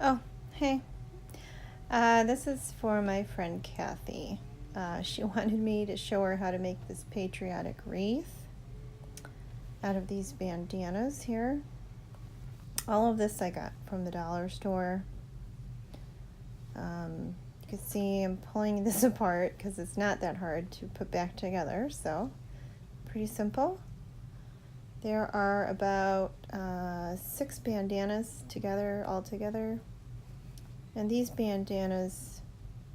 Oh, hey. This is for my friend Kathy. She wanted me to show her how to make this patriotic wreath out of these bandanas here. All of this I got from the dollar store. You can see I'm pulling this apart because it's not that hard to put back together, so pretty simple. There are about 6 bandanas all together. And these bandanas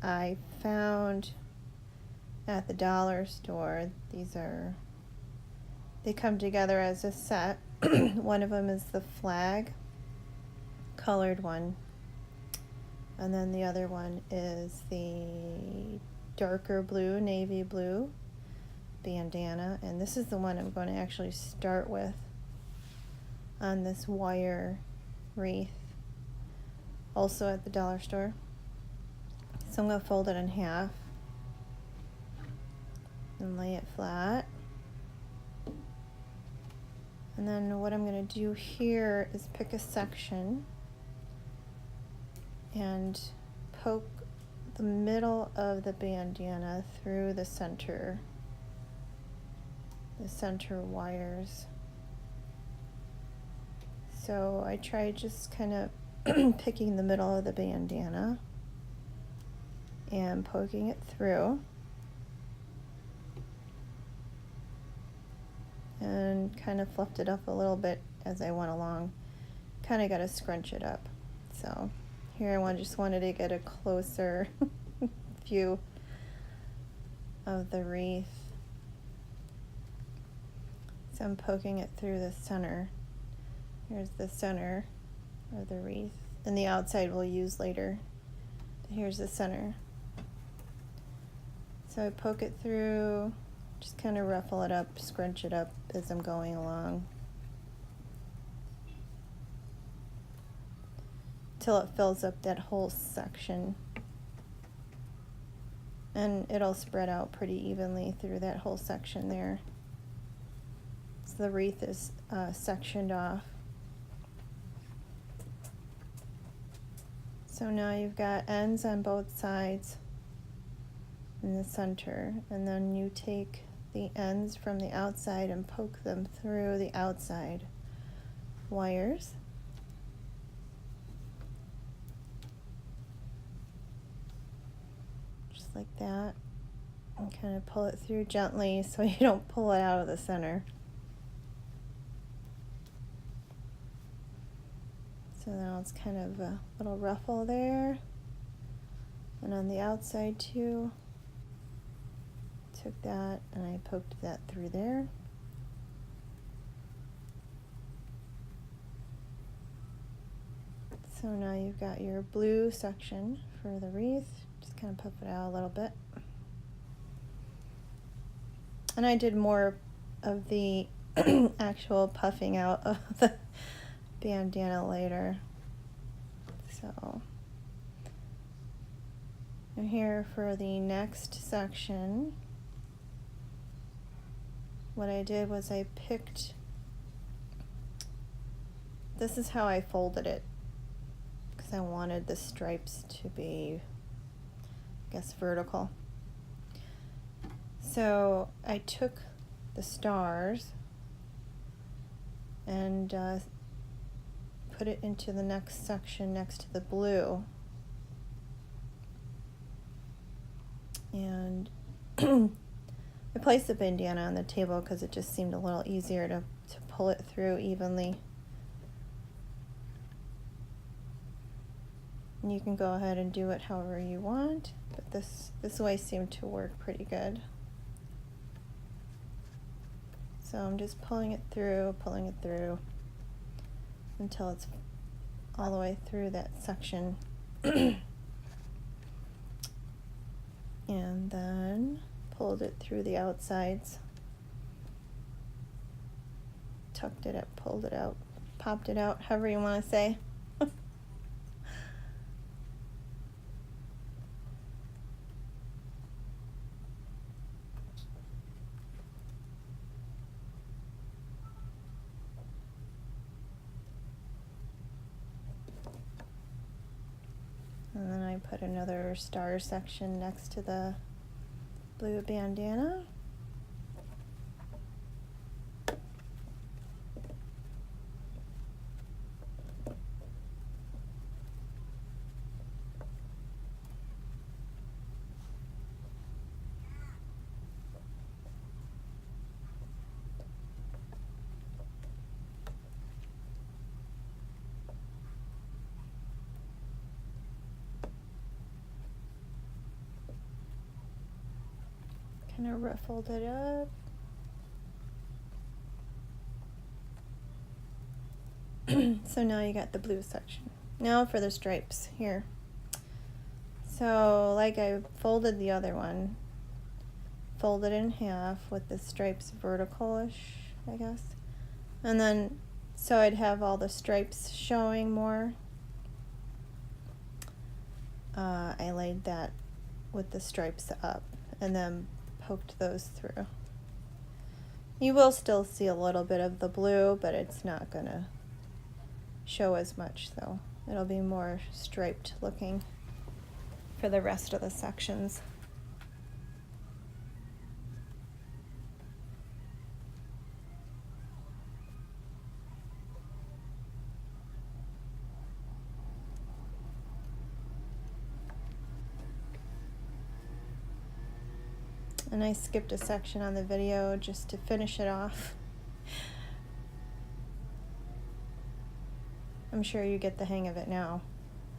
I found at the dollar store. They come together as a set. One of them is the flag colored one. And then the other one is the darker blue, navy blue bandana. And this is the one I'm going to actually start with on this wire wreath. Also at the dollar store. So I'm going to fold it in half and lay it flat. And then what I'm going to do here is pick a section and poke the middle of the bandana through the center wires. So I tried just kind of picking the middle of the bandana and poking it through, and kind of fluffed it up a little bit as I went along. Kind of got to scrunch it up. So here I just wanted to get a closer view of the wreath. So I'm poking it through the center. Here's the center of the wreath, and the outside we'll use later. Here's the center. So I poke it through, just kind of ruffle it up, scrunch it up as I'm going along till it fills up that whole section, and it'll spread out pretty evenly through that whole section there. So the wreath is sectioned off. So now you've got ends on both sides in the center, and then you take the ends from the outside and poke them through the outside wires. Just like that. And kind of pull it through gently so you don't pull it out of the center. So now it's kind of a little ruffle there. And on the outside too. Took that and I poked that through there. So now you've got your blue section for the wreath. Just kind of puff it out a little bit. And I did more of the actual puffing out of the bandana later. So, and here for the next section, what I did was I picked, this is how I folded it, because I wanted the stripes to be, I guess, vertical. So I took the stars and put it into the next section next to the blue. And I placed the bandana on the table because it just seemed a little easier to pull it through evenly. And you can go ahead and do it however you want, but this way seemed to work pretty good. So I'm just pulling it through until it's all the way through that section. And then pulled it through the outsides, tucked it up, pulled it out, popped it out, however you want to say. I put another star section next to the blue bandana. Kind of ruffled it up. So now you got the blue section. Now for the stripes here. So like I folded the other one, folded in half with the stripes vertical-ish, I guess. And then, so I'd have all the stripes showing more. I laid that with the stripes up and then poked those through. You will still see a little bit of the blue, but it's not gonna show as much, though. It'll be more striped looking for the rest of the sections. And I skipped a section on the video just to finish it off. I'm sure you get the hang of it now.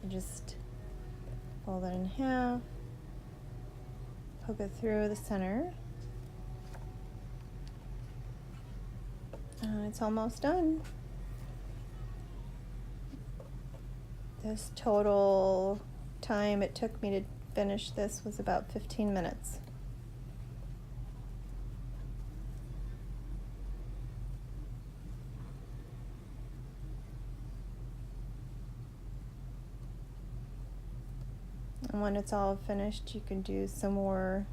You just fold it in half, poke it through the center, and it's almost done. This total time it took me to finish this was about 15 minutes. And when it's all finished, you can do some more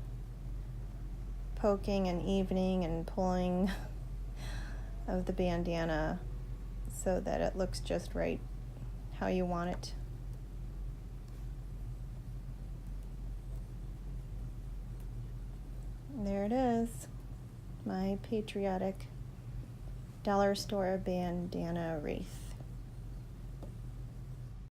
poking and evening and pulling of the bandana so that it looks just right how you want it. And there it is, my Patriotic dollar store bandana wreath.